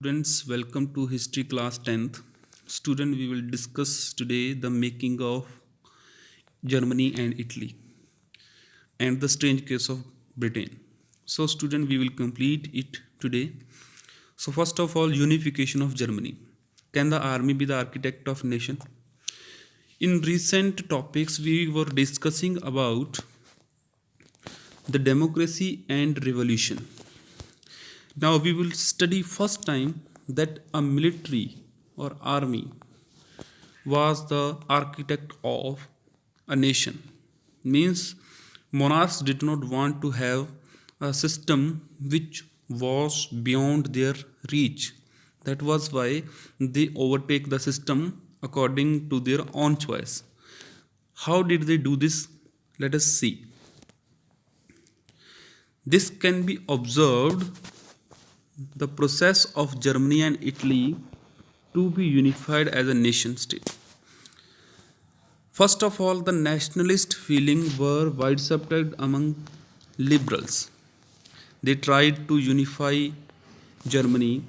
Students, welcome to History Class 10th. Student, we will discuss today the making of Germany and Italy and the strange case of Britain. So, student, we will complete it today. So, first of all, unification of Germany. Can the army be the architect of nation? In recent topics, we were discussing about the democracy and revolution. Now we will study first time that a military or army was the architect of a nation. Means monarchs did not want to have a system which was beyond their reach. That was why they overtake the system according to their own choice. How did they do this? Let us see. This can be observed the process of Germany and Italy to be unified as a nation state. First of all, the nationalist feeling were widespread among liberals. They tried to unify Germany,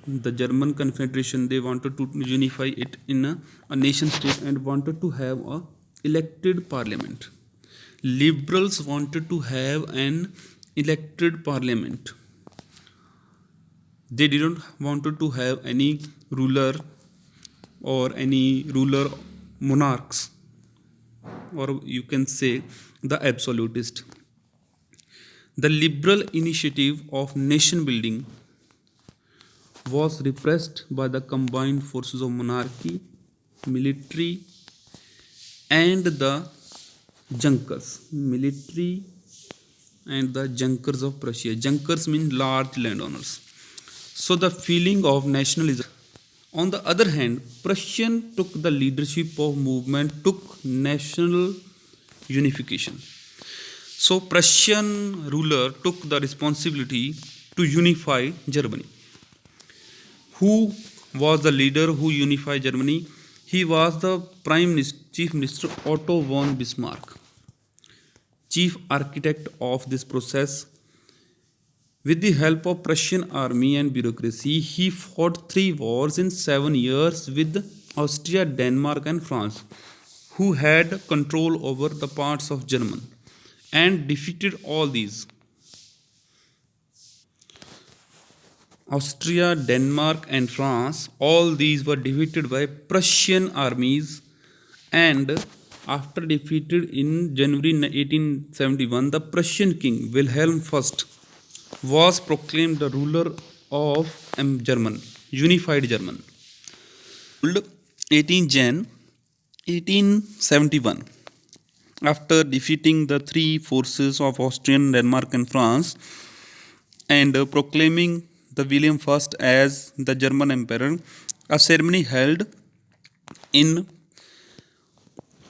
the German Confederation. They wanted to unify it in a nation state and wanted to have a elected parliament. Liberals wanted to have an elected parliament. They didn't wanted to have any ruler or any ruler monarchs, or you can say the absolutist. The liberal initiative of nation building was repressed by the combined forces of monarchy, military, and the Junkers. Military and the Junkers of Prussia. Junkers mean large landowners. So the feeling of nationalism. On the other hand, Prussian took the leadership of movement, took national unification. So Prussian ruler took the responsibility to unify Germany. Who was the leader who unified Germany? He was the Chief Minister Otto von Bismarck, chief architect of this process. With the help of Prussian army and bureaucracy, he fought 3 wars in 7 years with Austria, Denmark, and France, who had control over the parts of Germany, and defeated all these. Austria, Denmark, and France, all these were defeated by Prussian armies, and after defeated in January 1871, the Prussian king Wilhelm I was proclaimed the ruler of German, unified German. 18 Jan 1871. After defeating the 3 forces of Austria, Denmark, and France, and proclaiming the William I as the German emperor, a ceremony held in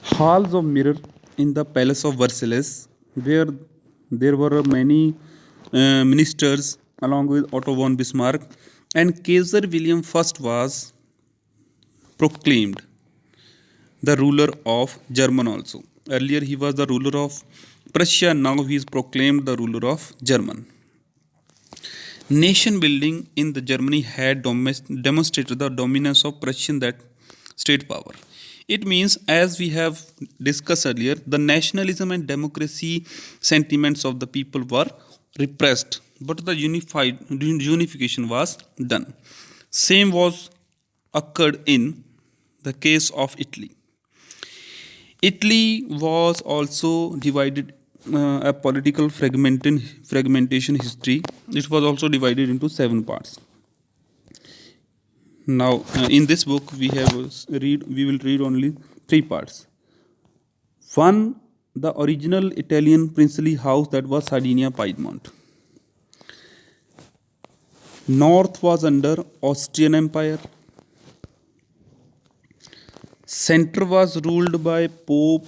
halls of mirror in the palace of Versailles, where there were many ministers along with Otto von Bismarck, and Kaiser William I was proclaimed the ruler of Germany also. Earlier he was the ruler of Prussia, now he is proclaimed the ruler of Germany. Nation building in the Germany had demonstrated the dominance of Prussian that state power. It means, as we have discussed earlier, the nationalism and democracy sentiments of the people were repressed, but the unification was done. Same was occurred in the case of Italy. Italy was also divided a political fragmentation history. It was also divided into 7 parts. Now, in this book, we will read only 3 parts. One, the original Italian princely house that was Sardinia Piedmont. North was under Austrian Empire. Center was ruled by Pope.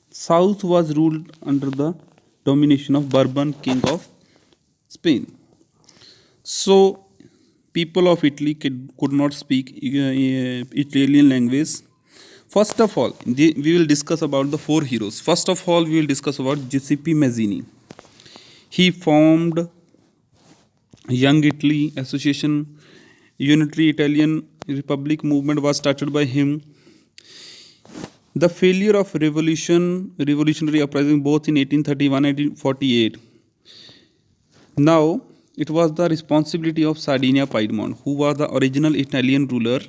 South was ruled under the domination of Bourbon, King of Spain. So, people of Italy could not speak Italian language. First of all, we will discuss about the 4 heroes. First of all, we will discuss about Giuseppe Mazzini. He formed Young Italy Association, Unitary Italian Republic movement was started by him. The failure of revolutionary uprising both in 1831 and 1848. Now, it was the responsibility of Sardinia Piedmont, who was the original Italian ruler,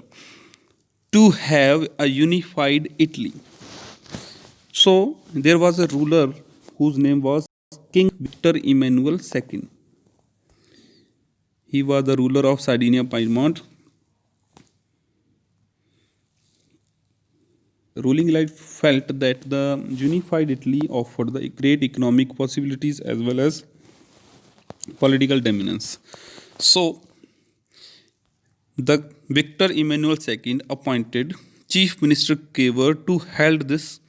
to have a unified Italy. So, there was a ruler whose name was King Victor Emmanuel II. He was the ruler of Sardinia Piedmont. Ruling elite felt that the unified Italy offered the great economic possibilities as well as political dominance. So, the Victor Emmanuel II appointed Chief Minister Cavour to held this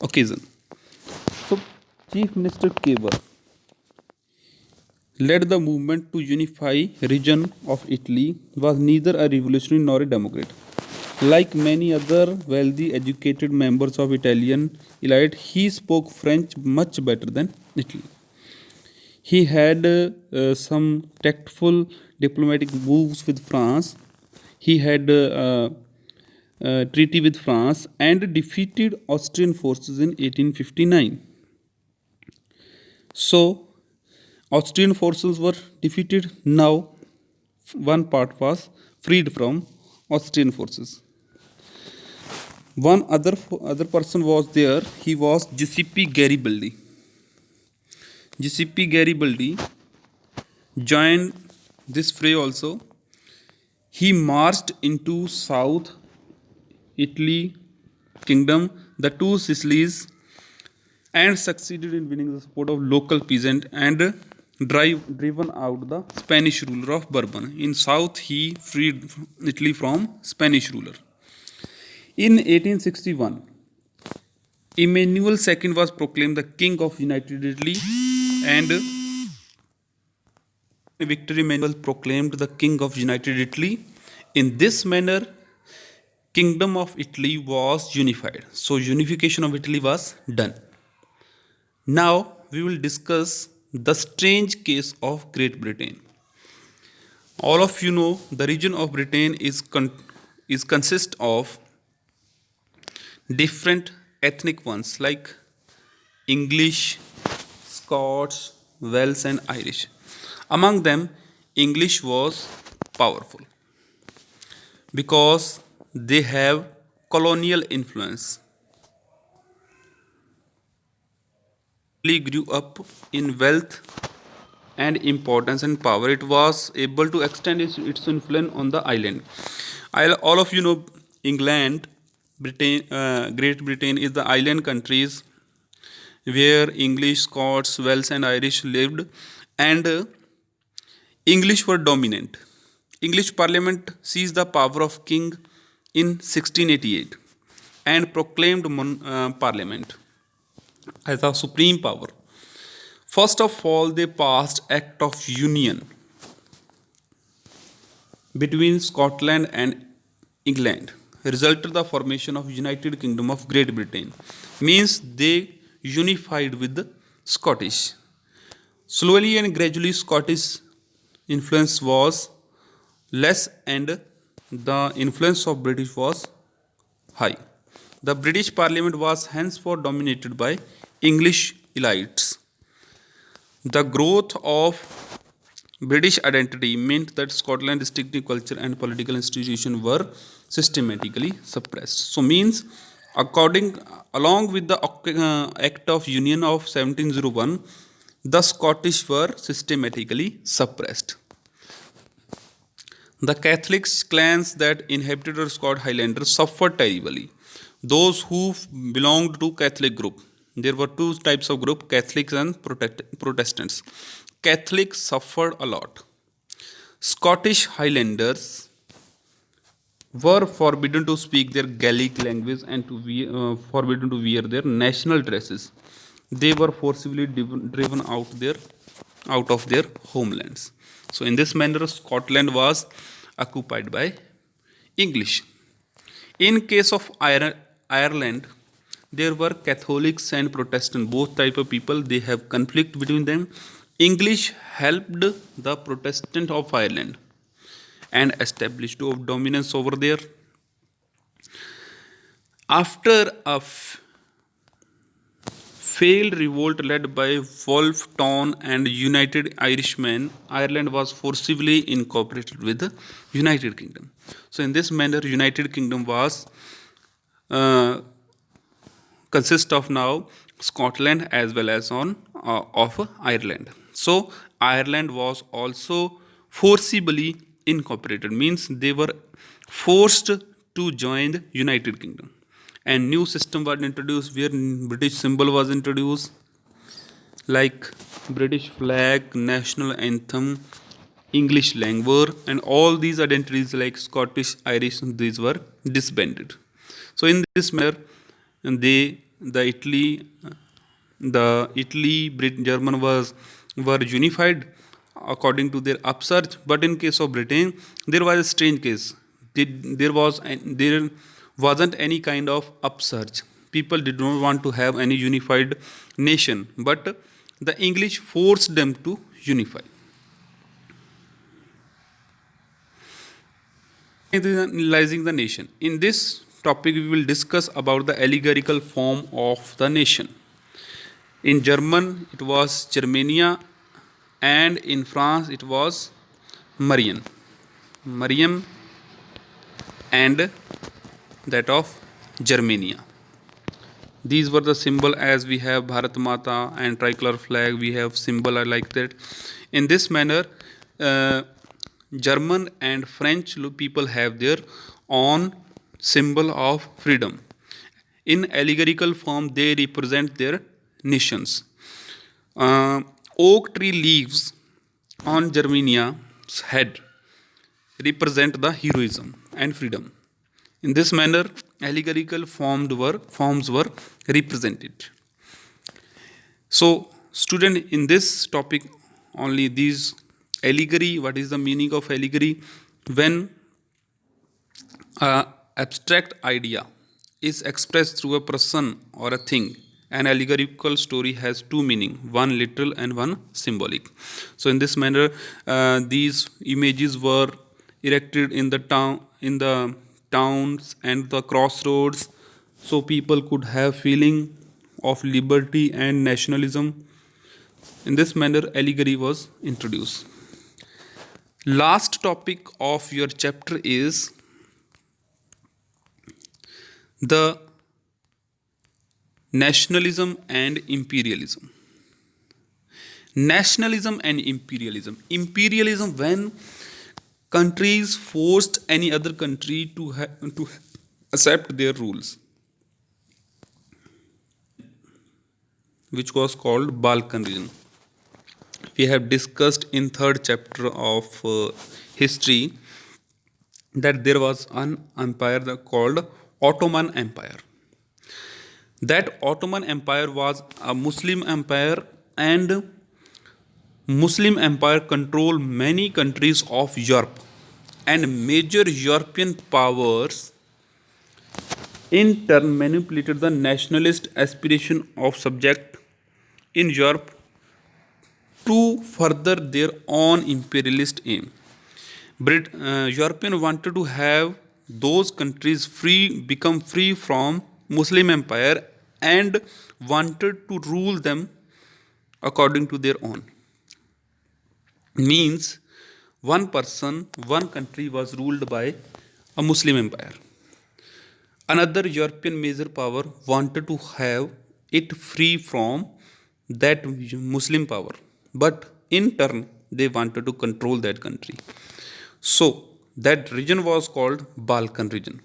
occasion. So, Chief Minister Cavour led the movement to unify region of Italy, was neither a revolutionary nor a democrat. Like many other wealthy, educated members of Italian elite, he spoke French much better than Italy. He had some tactful diplomatic moves with France. He had treaty with France and defeated Austrian forces in 1859. So, Austrian forces were defeated. Now, one part was freed from Austrian forces. One other person was there. He was Giuseppe Garibaldi. Giuseppe Garibaldi joined this fray also. He marched into South Italy kingdom, the two Sicilies, and succeeded in winning the support of local peasant and driven out the Spanish ruler of Bourbon. In South, he freed Italy from Spanish ruler. In 1861, Emmanuel II was proclaimed the King of United Italy, and Victor Emmanuel proclaimed the King of United Italy. In this manner, Kingdom of Italy was unified. So unification of Italy was done. Now we will discuss the strange case of Great Britain. All of you know the region of Britain is consist of different ethnic ones like English, Scots, Welsh, and Irish. Among them, English was powerful because they have colonial influence. Grew up in wealth and importance and power. It was able to extend its influence on the island. All of you know England, Britain, Great Britain is the island countries where English, Scots, Welsh, and Irish lived, and English were dominant. English Parliament seized the power of King in 1688 and proclaimed Parliament as a supreme power. First of all, they passed Act of Union between Scotland and England, resulted the formation of United Kingdom of Great Britain. Means they unified with the Scottish. Slowly and gradually, Scottish influence was less and the influence of British was high. The British Parliament was henceforth dominated by English elites. The growth of British identity meant that Scotland's distinctive culture and political institutions were systematically suppressed. So means along with the Act of Union of 1701, the Scottish were systematically suppressed. The Catholic clans that inhabited the Scottish Highlanders suffered terribly. Those who belonged to Catholic group, there were two types of group, Catholics and Protestants. Catholics suffered a lot. Scottish Highlanders were forbidden to speak their Gaelic language and forbidden to wear their national dresses. They were forcibly driven out of their homelands. So in this manner, Scotland was occupied by English. In case of Ireland, there were Catholics and Protestant, both type of people. They have conflict between them. English helped the Protestant of Ireland and established dominance over there. After a failed revolt led by Wolfe Tone and United Irishmen, Ireland was forcibly incorporated with the United Kingdom. So, in this manner, United Kingdom was uh, consist of now Scotland as well as on of Ireland. So Ireland was also forcibly incorporated, means they were forced to join the United Kingdom. And new system was introduced where British symbol was introduced, like British flag, national anthem, English language, and all these identities like Scottish, Irish, these were disbanded. So in this manner, the Italy, German were unified according to their upsurge. But in case of Britain, there was a strange case. There wasn't any kind of upsurge. People did not want to have any unified nation, but the English forced them to unify. Analyzing the nation. In this topic, we will discuss about the allegorical form of the nation. In German, it was Germania, and in France, it was Mariam. Mariam and that of Germania. These were the symbol, as we have Bharat Mata and tricolor flag. We have symbol are like that. In this manner, German and French people have their own symbol of freedom. In allegorical form, they represent their nations. Oak tree leaves on Germania's head represent the heroism and freedom. In this manner, allegorical forms were represented. So, student, in this topic only these allegory. What is the meaning of allegory? When abstract idea is expressed through a person or a thing, an allegorical story has two meaning, one literal and one symbolic. So in this manner, these images were erected in the towns and the crossroads, so people could have feeling of liberty and nationalism. In this manner, allegory was introduced. Last topic of your chapter is the nationalism and imperialism. Nationalism and imperialism. Imperialism, when countries forced any other country to accept their rules, which was called Balkan region. We have discussed in third chapter of history that there was an empire called Ottoman Empire. That Ottoman Empire was a Muslim empire, and Muslim empire controlled many countries of Europe, and major European powers in turn manipulated the nationalist aspiration of subject in Europe to further their own imperialist aim. European wanted to have those countries become free from Muslim empire, and wanted to rule them according to their own. Means one person, one country was ruled by a Muslim empire. Another European major power wanted to have it free from that Muslim power, but in turn they wanted to control that country. So that region was called Balkan region,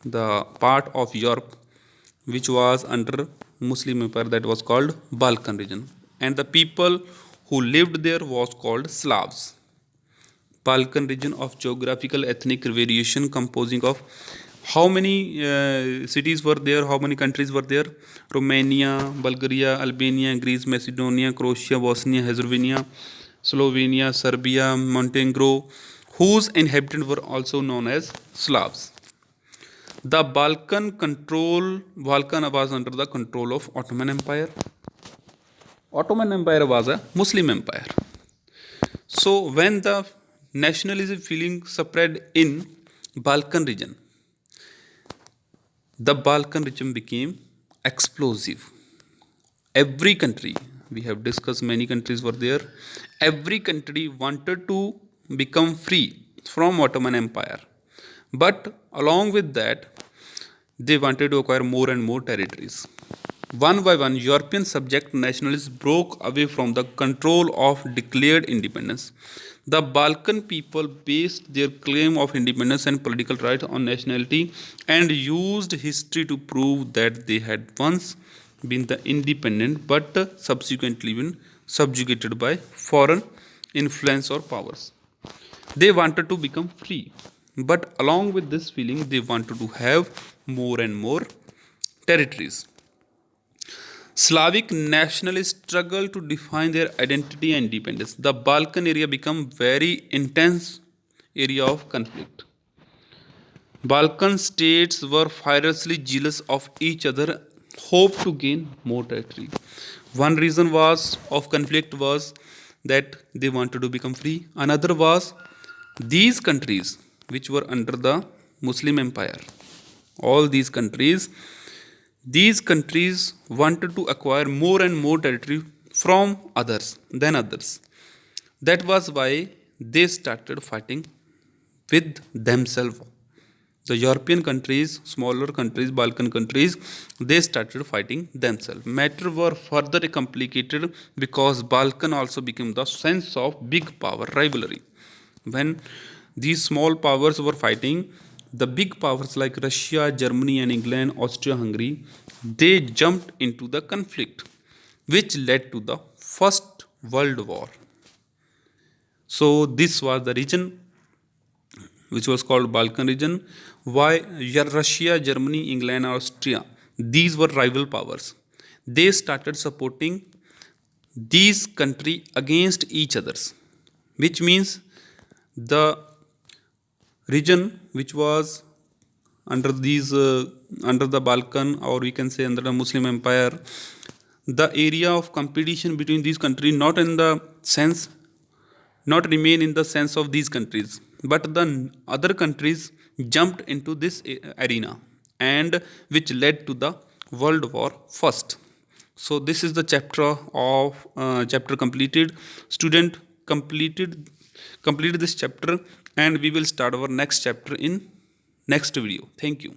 the part of Europe which was under Muslim empire, that was called Balkan region, and the people who lived there was called Slavs. Balkan region of geographical ethnic variation composing of how many cities were there, how many countries were there? Romania, Bulgaria, Albania, Greece, Macedonia, Croatia, Bosnia, Herzegovina, Slovenia, Serbia, Montenegro, whose inhabitants were also known as Slavs. The Balkan was under the control of Ottoman Empire. Ottoman Empire was a Muslim empire. So when the nationalism feeling spread in Balkan region, the Balkan region became explosive. Every country, we have discussed many countries were there, every country wanted to become free from Ottoman Empire. But along with that, they wanted to acquire more and more territories. One by one, European subject nationalists broke away from the control of declared independence. The Balkan people based their claim of independence and political rights on nationality and used history to prove that they had once been the independent but subsequently been subjugated by foreign influence or powers. They wanted to become free, but along with this feeling, they wanted to have more and more territories. Slavic nationalists struggled to define their identity and independence. The Balkan area became very intense area of conflict. Balkan states were fiercely jealous of each other, hoped to gain more territory. One reason was of conflict was that they wanted to become free. Another was these countries which were under the Muslim Empire. All these countries wanted to acquire more and more territory from others than others. That was why they started fighting with themselves. The European countries, smaller countries, Balkan countries, they started fighting themselves. Matter were further complicated because Balkan also became the sense of big power rivalry. When these small powers were fighting, the big powers like Russia, Germany, and England, Austria Hungary, they jumped into the conflict, which led to the First World War. So, this was the region which was called Balkan region. Why Russia, Germany, England, Austria, these were rival powers. They started supporting these countries against each others, which means the region which was under these under the Balkan, or we can say under the Muslim Empire, the area of competition between these countries not remain in the sense of these countries, but the other countries jumped into this arena, and which led to the World War First. So this is the chapter completed. Student completed this chapter, and we will start our next chapter in next video. Thank you.